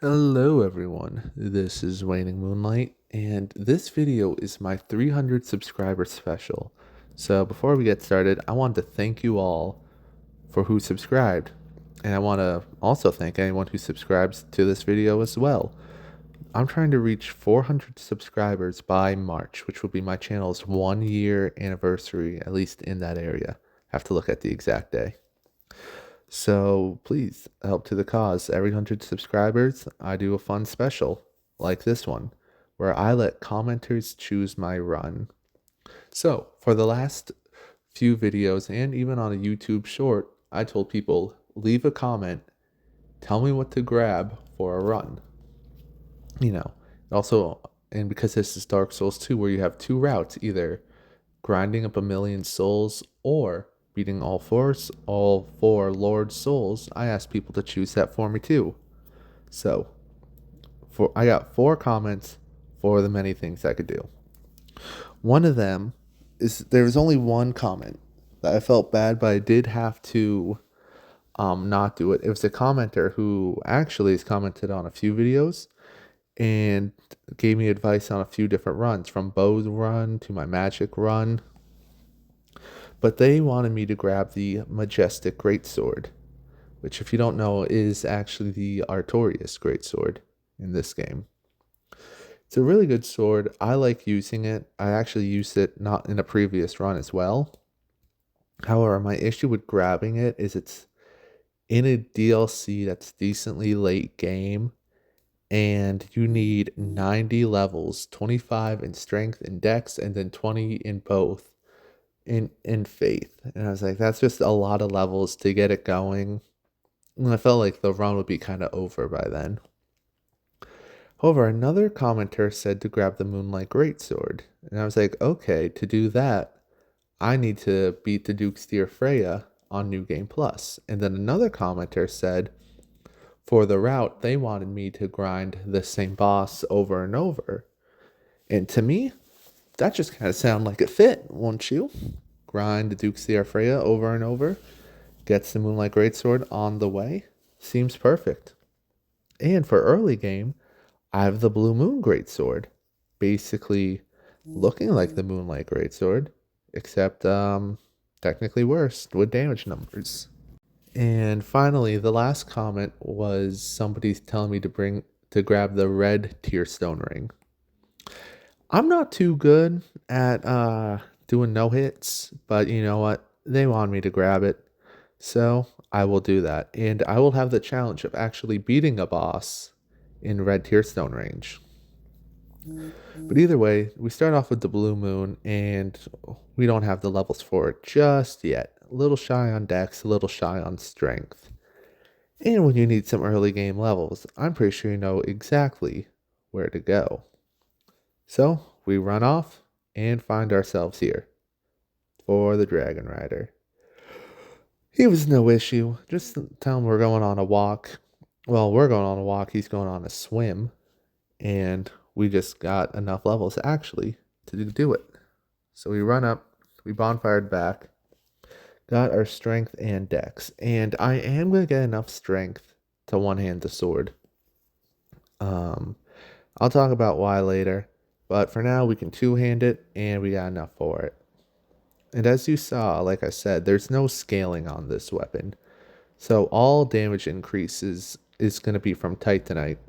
Hello everyone, this is Waning Moonlight, and this video is my 300 subscriber special. So before we get started, I want to thank you all for who subscribed, and I want to also thank anyone who subscribes to this video as well. I'm trying to reach 400 subscribers by March, which will be my channel's 1 year anniversary, at least in that area. I have to look at the exact day. So please help to the cause. Every 100 subscribers, I do a fun special like this one, where I let commenters choose my run. So for the last few videos and even on a YouTube short, I told people leave a comment, tell me what to grab for a run. You know, also, and because this is Dark Souls 2, where you have two routes, either grinding up a million souls or beating all four Lord Souls, I asked people to choose that for me too. So, I got 4 comments for the many things I could do. One of them is there was only one comment that I felt bad, but I did have to not do it. It was a commenter who actually has commented on a few videos and gave me advice on a few different runs, from Bow's run to my magic run. But they wanted me to grab the Majestic Greatsword, which, if you don't know, is actually the Artorias Greatsword in this game. It's a really good sword. I like using it. I actually used it not in a previous run as well. However, my issue with grabbing it is it's in a DLC that's decently late game, and you need 90 levels, 25 in strength and dex, and then 20 in both in faith. And I was like, that's just a lot of levels to get it going. And I felt like the run would be kind of over by then. However, another commenter said to grab the Moonlight Greatsword. And I was like, okay, to do that, I need to beat the Duke's Dear Freya on New Game Plus. And then another commenter said, for the route, they wanted me to grind the same boss over and over. And to me, that just kind of sounded like it fit, won't you? Grind the Duke's Dear Freya over and over, gets the Moonlight Greatsword on the way. Seems perfect. And for early game, I have the Blue Moon Greatsword, basically looking like the Moonlight Greatsword, except technically worse with damage numbers. And finally, the last comment was somebody telling me to grab the red Tearstone ring. I'm not too good at doing no hits, but you know what? They want me to grab it, so I will do that. And I will have the challenge of actually beating a boss in red Tearstone range. But either way, we start off with the Blue Moon, and we don't have the levels for it just yet. A little shy on dex, a little shy on strength. And when you need some early game levels, I'm pretty sure you know exactly where to go. So we run off and find ourselves here for the Dragon Rider. He was no issue. Just tell him we're going on a walk. Well, we're going on a walk, he's going on a swim. And we just got enough levels actually to do it. So we run up, we bonfired back, got our strength and dex. And I am going to get enough strength to one-hand the sword. I'll talk about why later, but for now we can two-hand it, and we got enough for it. And as you saw, like I said, there's no scaling on this weapon. So all damage increases is going to be from Titanite.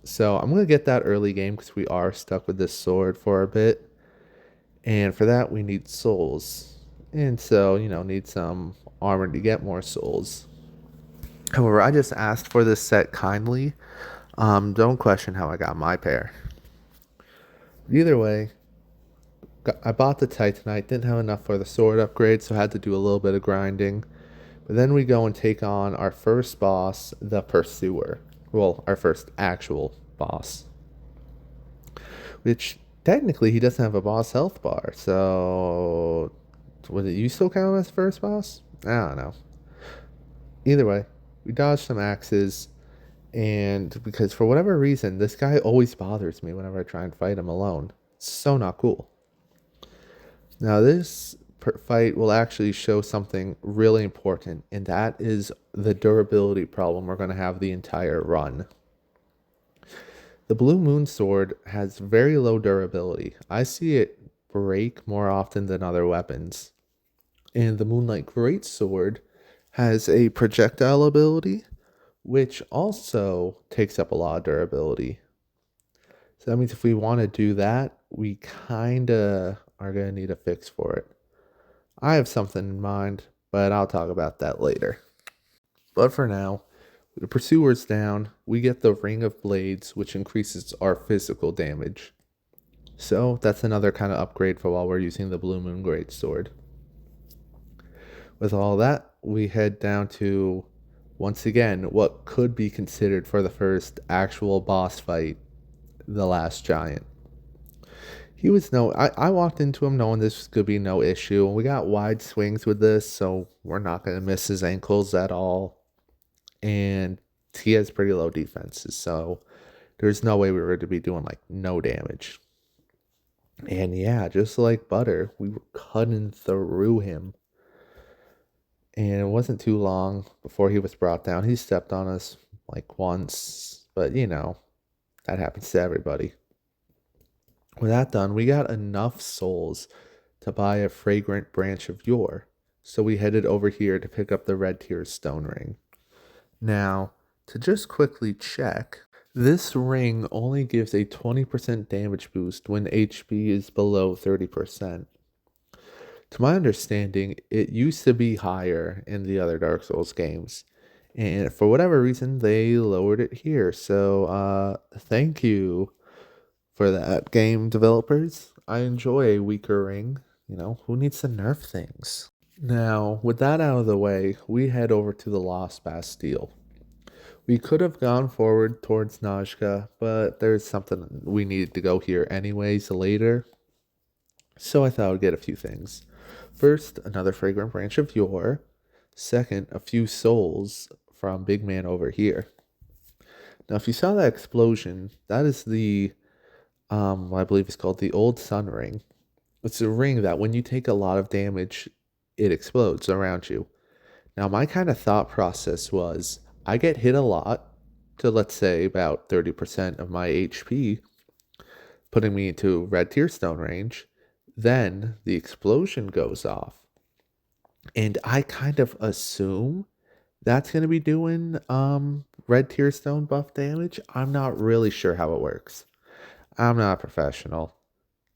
So I'm going to get that early game because we are stuck with this sword for a bit. And for that, we need souls. And so, need some armor to get more souls. However, I just asked for this set kindly. Don't question how I got my pair. Either way, I bought the Titanite, didn't have enough for the sword upgrade, so I had to do a little bit of grinding. But then we go and take on our first boss, the Pursuer. Well, our first actual boss. Which, technically, he doesn't have a boss health bar, so... Would it you still count him as first boss? I don't know. Either way, we dodged some axes, and because for whatever reason, this guy always bothers me whenever I try and fight him alone. It's so not cool. Now, this fight will actually show something really important, and that is the durability problem we're going to have the entire run. The Blue Moon Sword has very low durability. I see it break more often than other weapons. And the Moonlight Greatsword has a projectile ability, which also takes up a lot of durability. So that means if we want to do that, we kind of are going to need a fix for it. I have something in mind, but I'll talk about that later. But for now, the Pursuer's down, we get the Ring of Blades, which increases our physical damage. So that's another kind of upgrade for while we're using the Blue Moon Greatsword. With all that, we head down to, once again, what could be considered for the first actual boss fight, the Last Giant. I walked into him knowing this could be no issue. We got wide swings with this, so we're not going to miss his ankles at all. And he has pretty low defenses, so there's no way we were going to be doing like no damage. And yeah, just like butter, we were cutting through him. And it wasn't too long before he was brought down. He stepped on us like once, but that happens to everybody. With that done, we got enough souls to buy a fragrant branch of yore. So we headed over here to pick up the Red Tear Stone Ring. Now, to just quickly check, this ring only gives a 20% damage boost when HP is below 30%. To my understanding, it used to be higher in the other Dark Souls games. And for whatever reason, they lowered it here. So, thank you for that, game developers. I enjoy a weaker ring. Who needs to nerf things? Now, with that out of the way, we head over to the Lost Bastille. We could have gone forward towards Najka, but there's something we needed to go here anyways later. So I thought I would get a few things. First, another fragrant branch of yore. Second, a few souls from Big Man over here. Now, if you saw that explosion, that is the I believe it's called the Old Sun Ring. It's a ring that when you take a lot of damage, it explodes around you. Now, my kind of thought process was I get hit a lot to, let's say, about 30% of my HP, putting me into Red Tear Stone range. Then the explosion goes off. And I kind of assume that's going to be doing Red Tear Stone buff damage. I'm not really sure how it works. I'm not a professional.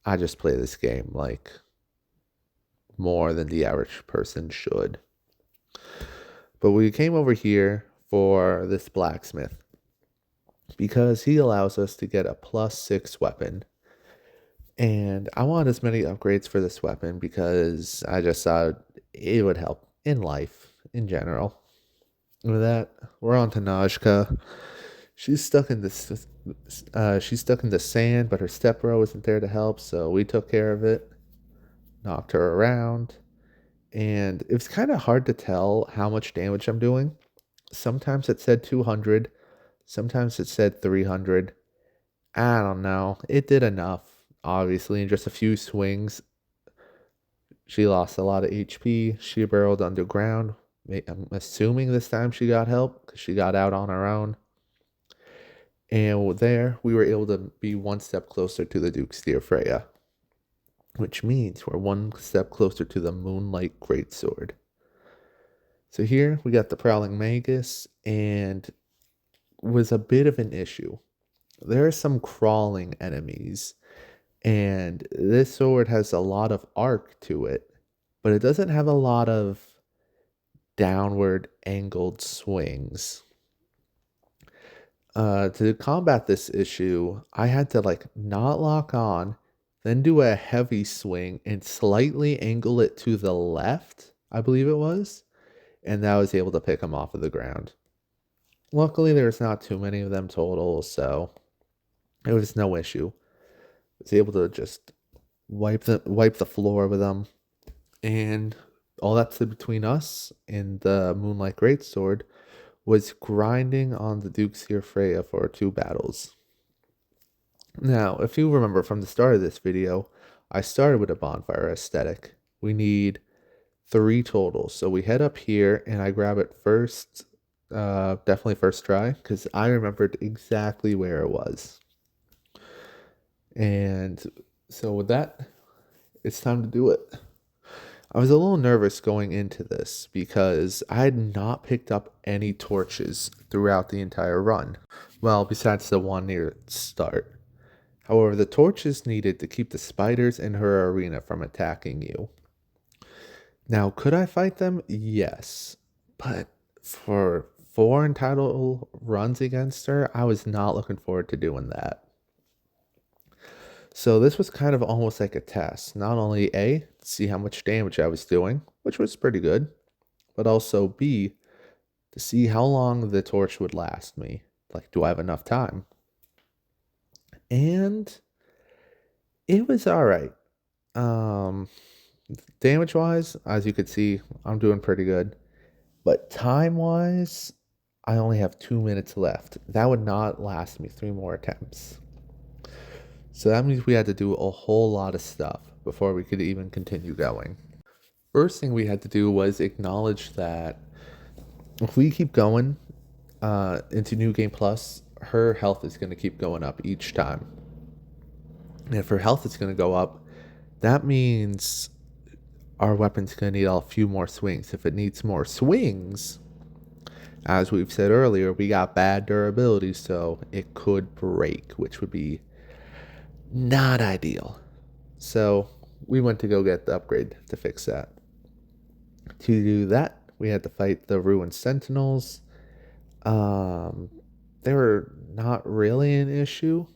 I just play this game like more than the average person should. But we came over here for this blacksmith because he allows us to get a +6 weapon. And I want as many upgrades for this weapon because I just thought it would help in life in general. With that, we're on to Najka. She's stuck in the sand, but her step bro isn't there to help, so we took care of it, knocked her around, and it was kind of hard to tell how much damage I'm doing. Sometimes it said 200, sometimes it said 300. I don't know. It did enough, obviously, in just a few swings. She lost a lot of HP. She burrowed underground. I'm assuming this time she got help because she got out on her own. And there, we were able to be one step closer to the Duke's Dear Freya, which means we're one step closer to the Moonlight Greatsword. So here, we got the Prowling Magus, and was a bit of an issue. There are some crawling enemies, and this sword has a lot of arc to it, but it doesn't have a lot of downward angled swings. To combat this issue, I had to not lock on, then do a heavy swing and slightly angle it to the left, I believe it was, and I was able to pick him off of the ground. Luckily, there's not too many of them total, so it was no issue. I was able to just wipe the floor with them, and all that stood between us and the Moonlight Greatsword was grinding on the Duke's Dear Freya for 2 battles. Now, if you remember from the start of this video, I started with a bonfire aesthetic. We need 3 total, so we head up here and I grab it first, definitely first try, because I remembered exactly where it was. And so with that, it's time to do it. I was a little nervous going into this because I had not picked up any torches throughout the entire run. Well, besides the one near start. However, the torch is needed to keep the spiders in her arena from attacking you. Now, could I fight them? Yes. But for 4 entitled runs against her, I was not looking forward to doing that. So this was kind of almost like a test. Not only A, to see how much damage I was doing, which was pretty good, but also B, to see how long the torch would last me. Like, do I have enough time? And it was all right. Damage wise, as you could see, I'm doing pretty good. But time wise, I only have 2 minutes left. That would not last me 3 more attempts. So that means we had to do a whole lot of stuff before we could even continue going. First thing we had to do was acknowledge that if we keep going into New Game Plus, her health is going to keep going up each time. And if her health is going to go up, that means our weapon's going to need a few more swings. If it needs more swings, as we've said earlier, we got bad durability, so it could break, which would be not ideal. So we went to go get the upgrade to fix that. To do that, we had to fight the Ruined Sentinels. They were not really an issue.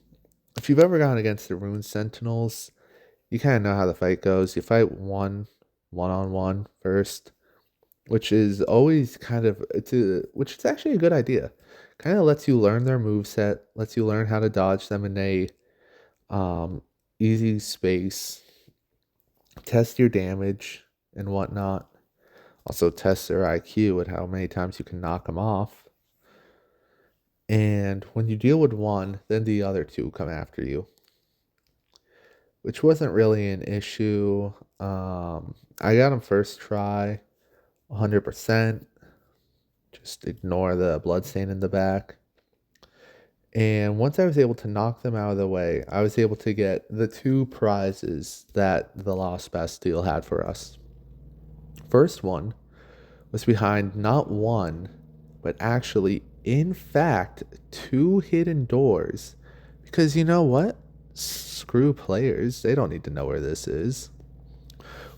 If you've ever gone against the Ruined Sentinels, you kind of know how the fight goes. You fight one-on-one first, which is always which is actually a good idea. Kind of lets you learn their moveset, lets you learn how to dodge them in a easy space, test your damage and whatnot. Also test their IQ and how many times you can knock them off. And when you deal with one, then the other two come after you, which wasn't really an issue. I got them first try, 100%. Just ignore the bloodstain in the back. And once I was able to knock them out of the way, I was able to get the 2 prizes that the Lost Bastille had for us. First one was behind not one, but actually, in fact, 2 hidden doors. Because you know what? Screw players. They don't need to know where this is.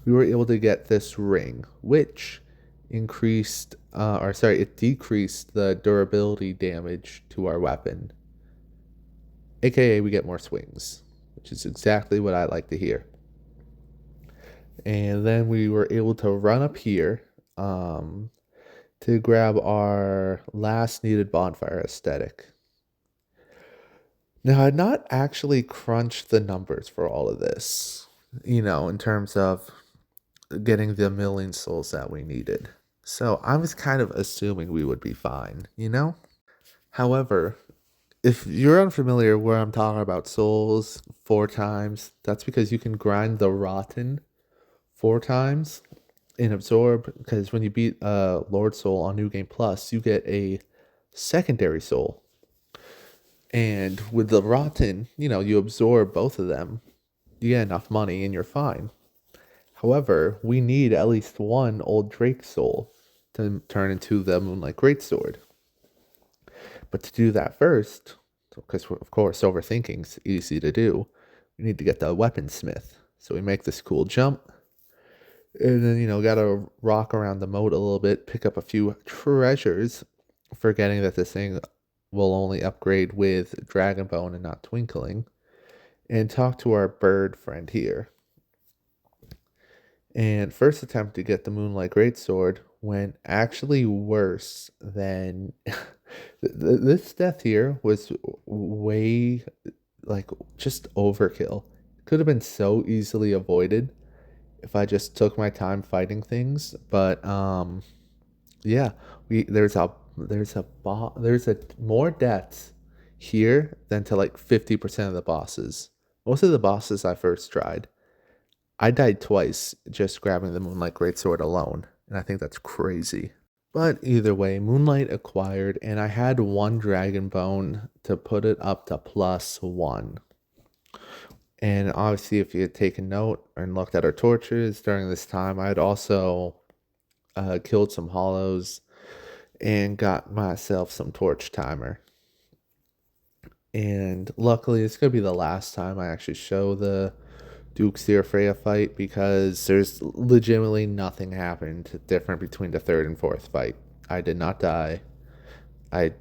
We were able to get this ring, which decreased the durability damage to our weapon. AKA, we get more swings, which is exactly what I like to hear. And then we were able to run up here to grab our last needed bonfire aesthetic. Now, I had not actually crunched the numbers for all of this, in terms of getting the million souls that we needed. So I was kind of assuming we would be fine, However, if you're unfamiliar where I'm talking about souls 4 times, that's because you can grind the rotten 4 times and absorb, because when you beat Lord Soul on New Game Plus, you get a secondary soul. And with the rotten, you absorb both of them. You get enough money and you're fine. However, we need at least 1 old Drake soul to turn into the Moonlight Greatsword. But to do that first, because of course overthinking's easy to do, we need to get the weaponsmith. So we make this cool jump. And then, gotta rock around the moat a little bit, pick up a few treasures, forgetting that this thing will only upgrade with Dragonbone and not Twinkling, and talk to our bird friend here. And first attempt to get the Moonlight Greatsword went actually worse than... This death here was way, just overkill. Could have been so easily avoided if I just took my time fighting things, but yeah, there's more deaths here than to 50% of the bosses. Most of the bosses I first tried, I died twice just grabbing the Moonlight Greatsword alone, and I think that's crazy. But either way, Moonlight acquired, and I had 1 Dragon Bone to put it up to +1. And obviously, if you had taken note and looked at our torches during this time, I had also killed some hollows and got myself some torch timer. And luckily, it's going to be the last time I actually show the Dukeseer Freya fight because there's legitimately nothing happened different between the third and fourth fight. I did not die. I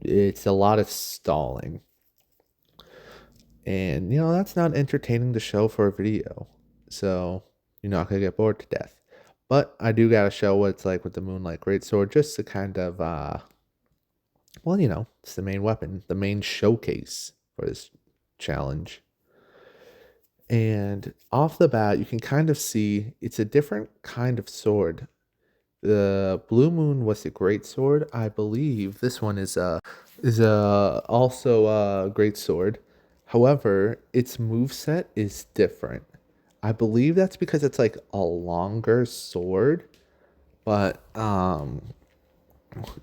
It's a lot of stalling. And that's not entertaining to show for a video. So you're not gonna get bored to death. But I do gotta show what it's like with the Moonlight Greatsword just to kind of it's the main weapon, the main showcase for this challenge. And off the bat, you can kind of see it's a different kind of sword. The Blue Moon was a great sword. I believe this one is also a great sword. However, its moveset is different. I believe that's because it's like a longer sword, but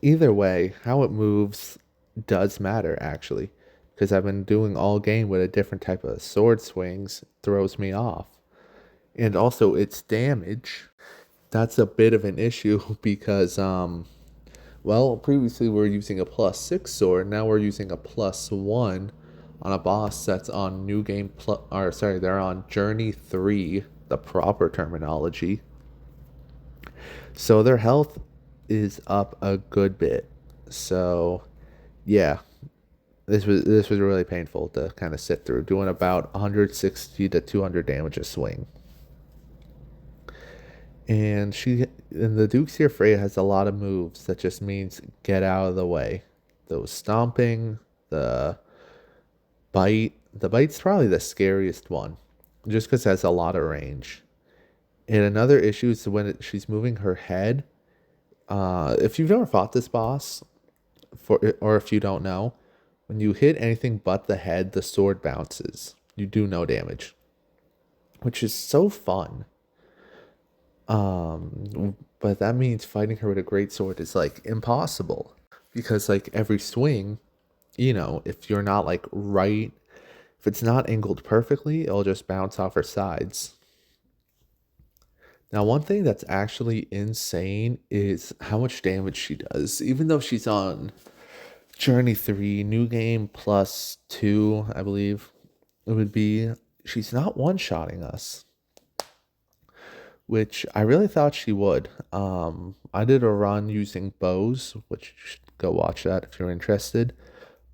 either way, how it moves does matter actually, because I've been doing all game with a different type of sword swings throws me off. And also its damage, that's a bit of an issue because well, previously we were using a +6 sword, now we're using a +1 on a boss that's on New Game Plus, or sorry, they're on Journey 3, the proper terminology. So their health is up a good bit. So, yeah, this was really painful to kind of sit through, doing about 160 to 200 damage a swing. And the Dukeseer Freya has a lot of moves that just means get out of the way. Those stomping, the bite. The bite's probably the scariest one, just because it has a lot of range. And another issue is when she's moving her head. If you've never fought this boss, or if you don't know, when you hit anything but the head, the sword bounces. You do no damage, which is so fun. But that means fighting her with a great sword is like impossible because like every swing, if you're not like right, if it's not angled perfectly, it'll just bounce off her sides. Now, one thing that's actually insane is how much damage she does. Even though she's on Journey 3, New Game +2, I believe it would be, she's not one-shotting us, which I really thought she would. I did a run using bows, which you should go watch that if you're interested.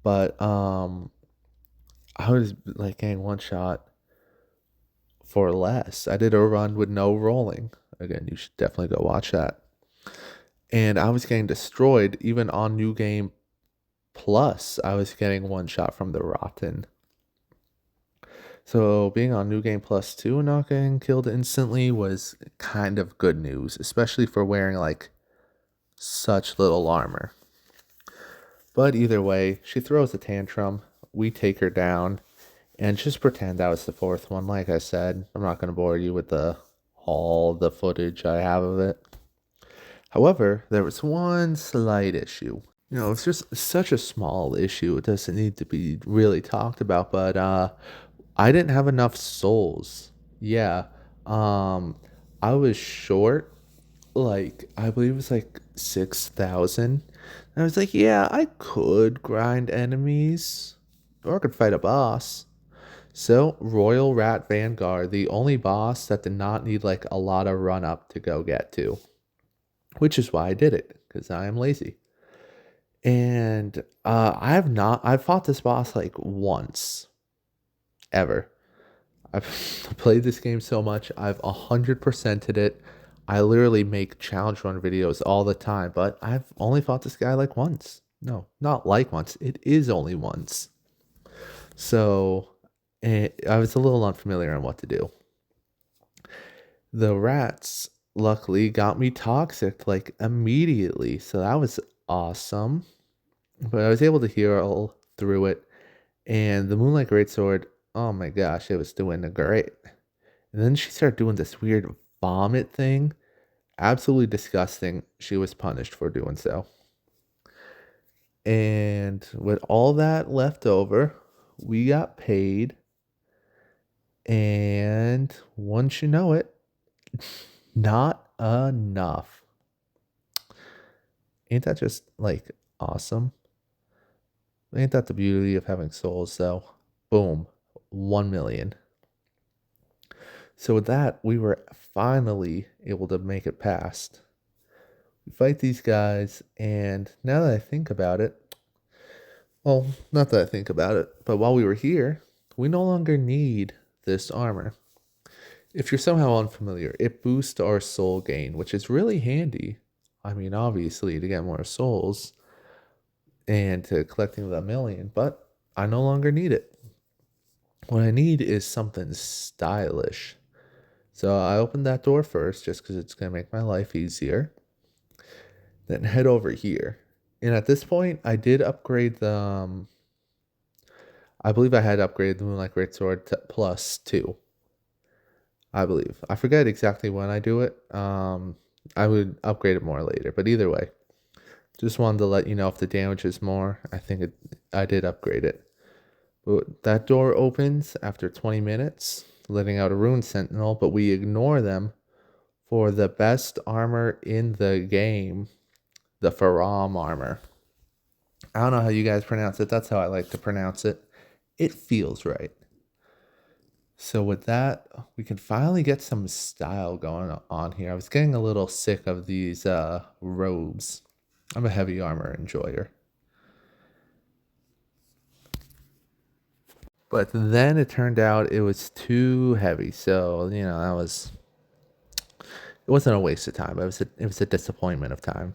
But I was like getting one shot for less. I did a run with no rolling. Again, you should definitely go watch that. And I was getting destroyed even on New Game Plus. I was getting one shot from the Rotten. So being on New Game +2 and not getting killed instantly was kind of good news, especially for wearing like such little armor. But either way, she throws a tantrum. We take her down and just pretend that was the fourth one. Like I said, I'm not going to bore you with all the footage I have of it. However, there was one slight issue. It's just such a small issue. It doesn't need to be really talked about, but I didn't have enough souls. Yeah. Um I was short, like I believe it was like 6,000. And I was like, yeah, I could grind enemies or I could fight a boss. So, Royal Rat Vanguard, the only boss that did not need like a lot of run up to go get to, which is why I did it because I am lazy. And I've fought this boss like once ever. I've played this game so much, I've 100%ed it. I literally make challenge run videos all the time, but I've only fought this guy like once. No, not like once. It is only once. So I was a little unfamiliar on what to do. The rats luckily got me toxic like immediately, so that was awesome. But I was able to heal through it, and the Moonlight Greatsword, oh my gosh, it was doing great. And then she started doing this weird vomit thing. Absolutely disgusting. She was punished for doing so. And with all that left over, we got paid And once you know it, not enough. Ain't that just like awesome? Ain't that the beauty of having souls, though? Boom, 1 million. So with that, we were finally able to make it past. We fight these guys, and now that I think about it, well, not that I think about it, but while we were here, we no longer need this armor. If you're somehow unfamiliar, it boosts our soul gain, which is really handy. I mean, obviously, to get more souls and to collecting the million, but I no longer need it. What I need is something stylish. So I opened that door first just because it's going to make my life easier. Then head over here. And at this point, I did upgrade the. I believe I had upgraded the Moonlight Greatsword to +2. I believe. I forget exactly when I do it. I would upgrade it more later. But either way, just wanted to let you know if the damage is more. I did upgrade it. But that door opens after 20 minutes, letting out a Rune Sentinel, but we ignore them for the best armor in the game, the Faram armor. I don't know how you guys pronounce it. That's how I like to pronounce it. It feels right. So with that, we can finally get some style going on here. I was getting a little sick of these robes. I'm a heavy armor enjoyer. But then it turned out it was too heavy. So, it wasn't a waste of time. It was a disappointment of time.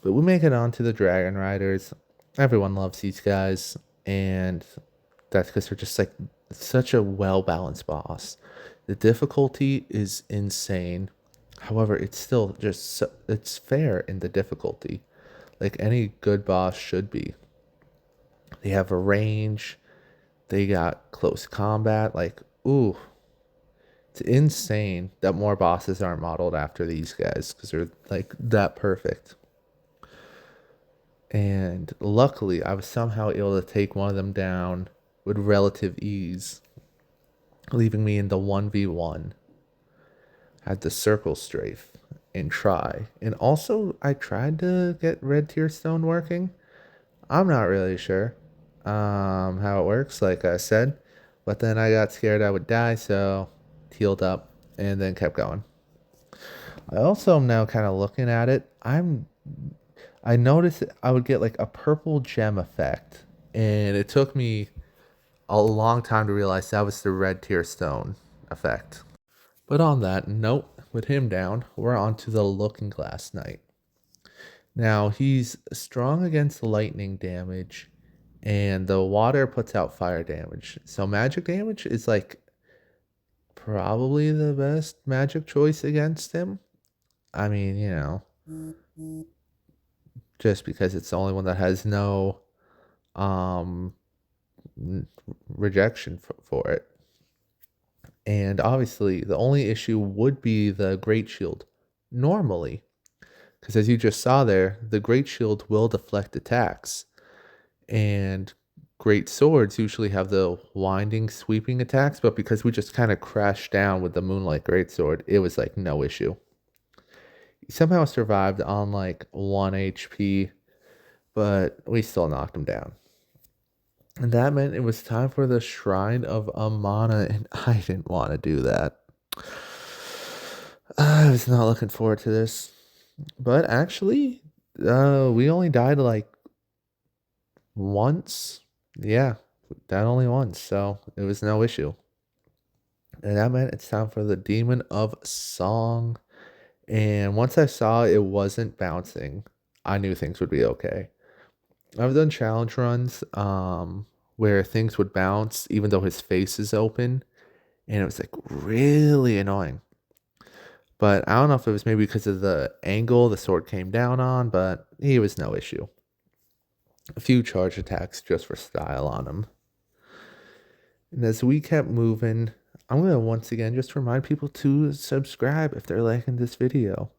But we make it on to the Dragon Riders. Everyone loves these guys, and that's because they're just like such a well balanced boss. The difficulty is insane. However, it's still it's fair in the difficulty, like any good boss should be. They have a range. They got close combat. Like, ooh, it's insane that more bosses aren't modeled after these guys because they're like that perfect. And luckily, I was somehow able to take one of them down with relative ease, leaving me in the 1v1. Had the circle strafe and try. And also, I tried to get Red Tear Stone working. I'm not really sure how it works, like I said. But then I got scared I would die, so healed up and then kept going. I also am now kind of looking at it. I noticed I would get like a purple gem effect, and it took me a long time to realize that was the Red Tear Stone effect. But on that note, with him down, we're on to the Looking Glass Knight. Now, he's strong against lightning damage, and the water puts out fire damage. So magic damage is like probably the best magic choice against him. I mean, just because it's the only one that has no um rejection for it. And obviously, the only issue would be the Great Shield normally, because as you just saw there, the Great Shield will deflect attacks, and Great Swords usually have the winding, sweeping attacks, but because we just kind of crashed down with the Moonlight Greatsword, it was like no issue. He somehow survived on like 1 HP, but we still knocked him down. And that meant it was time for the Shrine of Amana, and I didn't want to do that. I was not looking forward to this. But actually, we only died like once. Yeah, died only once, so it was no issue. And that meant it's time for the Demon of Song. And once I saw it wasn't bouncing, I knew things would be okay. I've done challenge runs where things would bounce even though his face is open, and it was like really annoying. But I don't know if it was maybe because of the angle the sword came down on, but he was no issue. A few charge attacks just for style on him. And as we kept moving, I'm going to once again just remind people to subscribe if they're liking this video.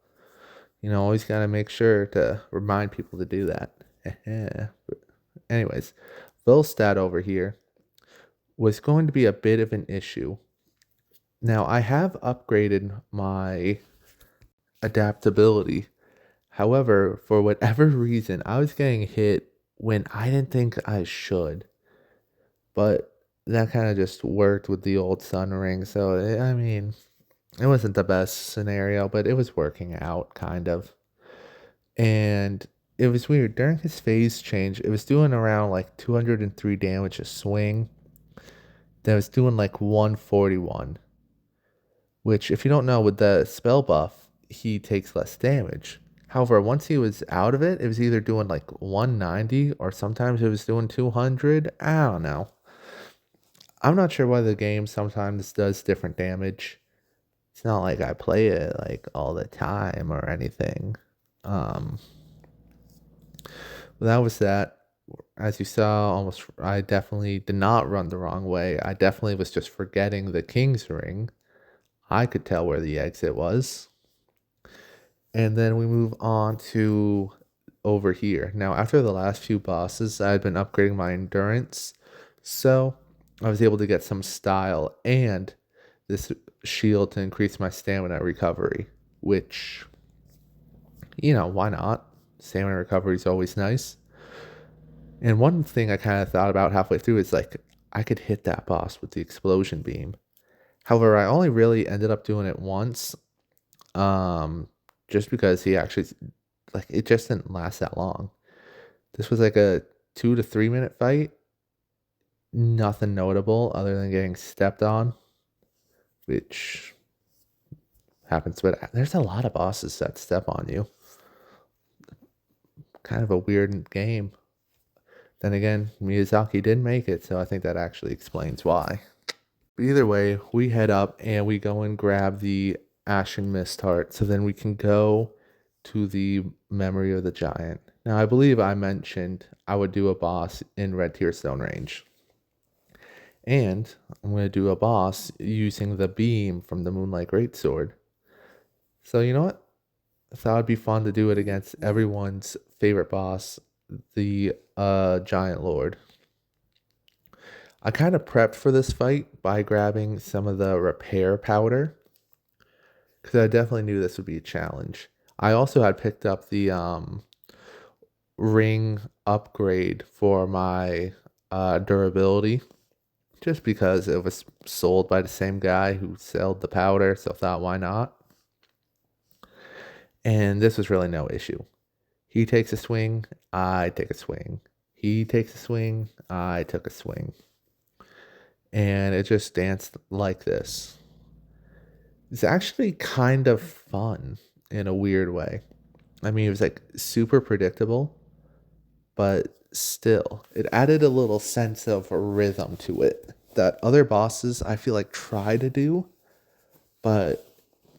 Always got to make sure to remind people to do that. But anyways, Volstagg over here was going to be a bit of an issue. Now, I have upgraded my adaptability. However, for whatever reason, I was getting hit when I didn't think I should. But that kind of just worked with the old Sun Ring. So, I mean, it wasn't the best scenario, but it was working out kind of. And it was weird. During his phase change, it was doing around like 203 damage a swing. Then it was doing like 141, which, if you don't know, with the spell buff, he takes less damage. However, once he was out of it, it was either doing like 190 or sometimes it was doing 200. I don't know. I'm not sure why the game sometimes does different damage. It's not like I play it like all the time or anything. Um, that was that. As you saw, almost I definitely did not run the wrong way. I definitely was just forgetting the King's Ring. I could tell where the exit was. And then we move on to over here. Now, after the last few bosses, I had been upgrading my endurance. So I was able to get some style and this shield to increase my stamina recovery, which, why not? Stamina recovery is always nice. And one thing I kind of thought about halfway through is like, I could hit that boss with the explosion beam. However, I only really ended up doing it once, just because he actually, like, it just didn't last that long. This was like a 2 to 3 minute fight. Nothing notable other than getting stepped on, which happens. But there's a lot of bosses that step on you. Kind of a weird game. Then again, Miyazaki did make it, so I think that actually explains why. But either way, we head up and we go and grab the Ashen Mist Heart, so then we can go to the Memory of the Giant. Now, I believe I mentioned I would do a boss in Red Tear Stone Range. And I'm going to do a boss using the beam from the Moonlight Greatsword. So, you know what? I thought it'd be fun to do it against everyone's favorite boss, the Giant Lord. I kind of prepped for this fight by grabbing some of the repair powder, because I definitely knew this would be a challenge. I also had picked up the ring upgrade for my durability, just because it was sold by the same guy who sold the powder, so I thought, why not? And this was really no issue. He takes a swing, I take a swing. He takes a swing, I took a swing. And it just danced like this. It's actually kind of fun in a weird way. I mean, it was like super predictable, but still, it added a little sense of rhythm to it that other bosses I feel like try to do, but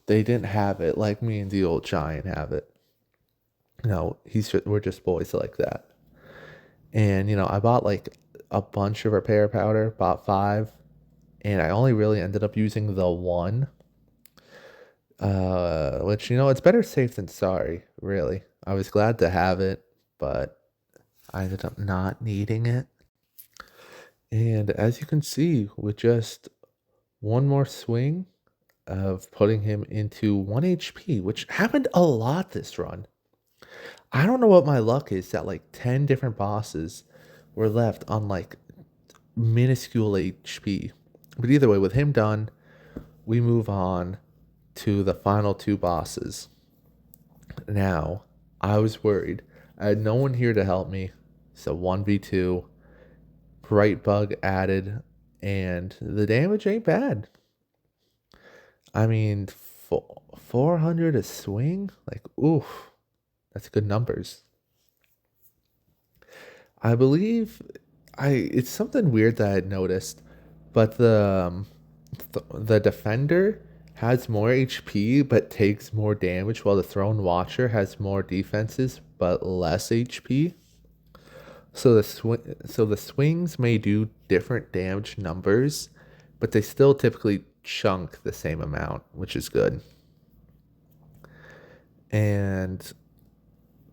they didn't have it like me and the old giant have it. We're just boys like that. And I bought like a bunch of repair powder, bought 5, and I only really ended up using the one. Which it's better safe than sorry, really. I was glad to have it, but I ended up not needing it. And as you can see, with just one more swing of putting him into 1 HP, which happened a lot this run. I don't know what my luck is that like 10 different bosses were left on like minuscule HP. But either way, with him done, we move on to the final 2 bosses. Now, I was worried. I had no one here to help me. So 1v2, Bright Bug added, and the damage ain't bad. I mean, 400 a swing? Like, oof, that's good numbers. I believe it's something weird that I had noticed, but the defender has more HP but takes more damage, while the Throne Watcher has more defenses but less HP. So the swings may do different damage numbers, but they still typically chunk the same amount, which is good. And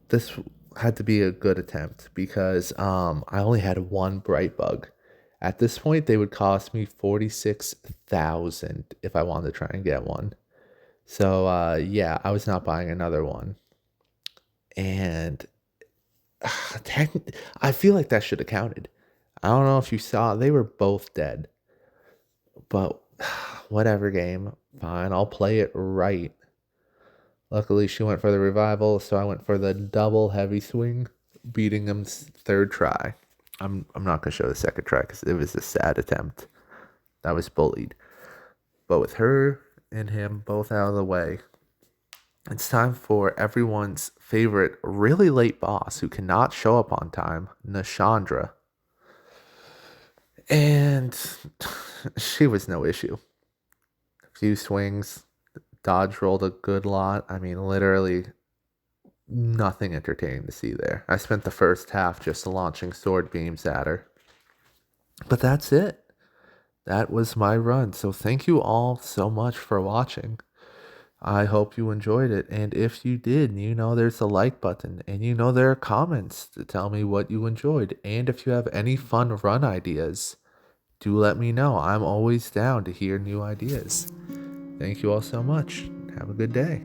this had to be a good attempt because I only had one Bright Bug. At this point, they would cost me 46,000 if I wanted to try and get one. So yeah, I was not buying another one. And I feel like that should have counted. I don't know if you saw, they were both dead. But whatever, game. Fine, I'll play it right. Luckily, she went for the revival, so I went for the double heavy swing, beating him third try. I'm not gonna show the second try because it was a sad attempt. I was bullied. But with her and him both out of the way, it's time for everyone's favorite really late boss who cannot show up on time, Nashandra. And she was no issue. A few swings, dodge rolled a good lot. I mean, literally nothing entertaining to see there. I spent the first half just launching sword beams at her. But that's it. That was my run. So thank you all so much for watching. I hope you enjoyed it. And if you did, you know there's a like button. And you know there are comments to tell me what you enjoyed. And if you have any fun run ideas, do let me know. I'm always down to hear new ideas. Thank you all so much. Have a good day.